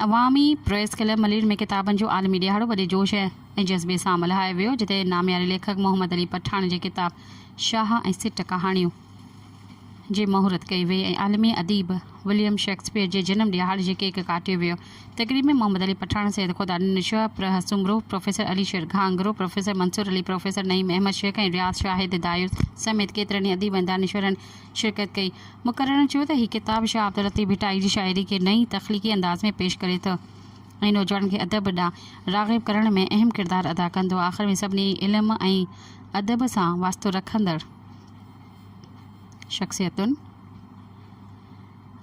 अवामी press club Malir में किताबन जो आलमी ॾियारो वॾे जोश ऐं जज़्बे सां मल्हायो वियो, जिते नामियारे लेखक मोहम्मद अली पठान जे किताब शाह ऐं सिट कहाणियूं जी महूरत कई वई ऐं आलमी अदीब विलियम शेक्सपियर जे जनम ॾियारे जे केक काटियो वियो। तक़रीब में मोहम्मद अली पठान, सैयद खुदा निशा प्रहसुमरो, प्रोफेसर अली शेर घांगरो, प्रोफेसर मंसूर अली, प्रोफेसर नईम अहमद शेख ऐं रियाज़ शाहिद दायूस समेत केतिरनि ई अदीब ऐं दानिशवरनि शिरकत कई। मुक़ररनि चयो त हीअ किताब शाह अब्दुल लतीफ़ भिटाई जी शाइरी खे नई तख़लीक़ी अंदाज़ में पेश करे थो ऐं नौजवान खे अदब ॾांहुं राग़िब करण में अहम किरदारु अदा कंदो। आख़िर में सभिनी इल्म ऐं अदब सां वास्तो रखंदड़ शख़्सियतुनि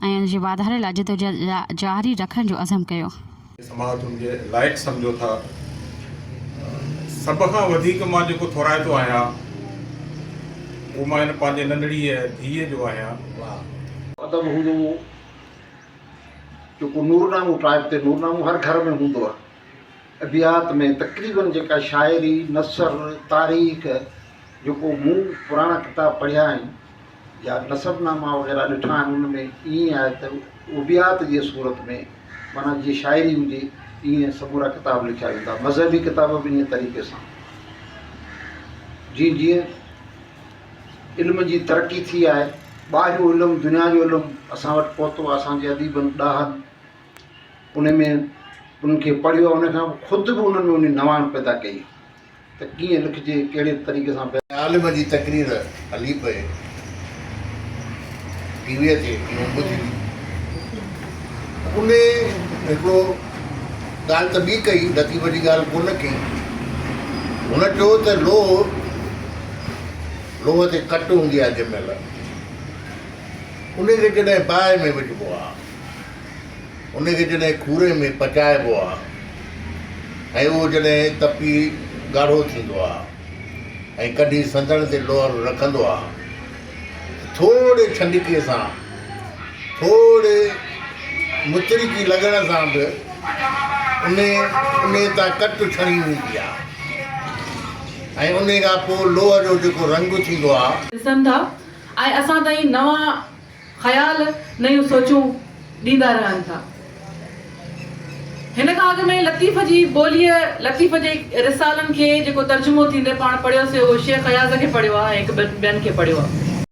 ऐं उनजे वाधारे लाइ जदोजहद जारी रखण जो अज़म कयो। समाज उनजे लाइक़ सम्झो था। सभ खां वधीक मां जेको थोराइतो आहियां उहो मां हिन पंहिंजे नंढड़ी धीअ जो आहियां। अदब हूंदो जेको नूरनामो टाइप ते नूरनामो हर घर में हूंदो आहे। अबियात में तक़रीबन जेका शाइरी, नसर, तारीख़ जेको मूं पुराणा किताब पढ़िया आहिनि या नसबनामा वग़ैरह ॾिठा आहिनि, उनमें ईअं आहे त उबियात जी सूरत में माना जीअं शाइरी हुजे ईअं समूरा किताब लिखिया वेंदा। मज़हबी किताब बि इन तरीक़े सां जीअं जीअं इल्म जी तरक़ी थी आहे, ॿाहिरियों इल्मु, दुनिया जो इल्मु असां वटि पहुतो आहे, असांजे अदीबनि ॾाहनि उन में उनखे पढ़ियो, उनखां ख़ुदि बि उन्हनि में उन नवान पैदा कई त कीअं लिखिजे, कहिड़े तरीक़े सां। आलिम जी तकरीर हली पए टीवीअ ते ॿुधी, उन हिकिड़ो ॻाल्हि त ॿी कई, नथी वॾी ॻाल्हि कोन कई। हुन चयो त लोह ते कट हूंदी आहे जंहिं महिल उनखे जॾहिं बाहि में विझिबो आहे, उनखे जॾहिं खूरे में पचाइबो आहे ऐं उहो जॾहिं तपी ॻाढ़ो थींदो आहे ऐं कॾहिं संदण ते लोहर रखंदो आहे, थोरे छंडिकीअ सां, थोरे मुचरिकी लॻण सां बि उन तां कट छणी वेंदी आहे ऐं उन खां पोइ लोह जो जेको रंग थींदो आहे ॾिसनि था ऐं असां ताईं नवां ख़्याल, नयूं सोचूं ॾींदा रहनि था। हिन खां अॻु में लतीफ़ जी ॿोलीअ, लतीफ़ जे रिसालनि खे जेको तर्जुमो थींदे पाण पढ़ियोसीं, उहो शेख अयाज़ खे पढ़ियो आहे, हिकु ॿियनि खे पढ़ियो आहे।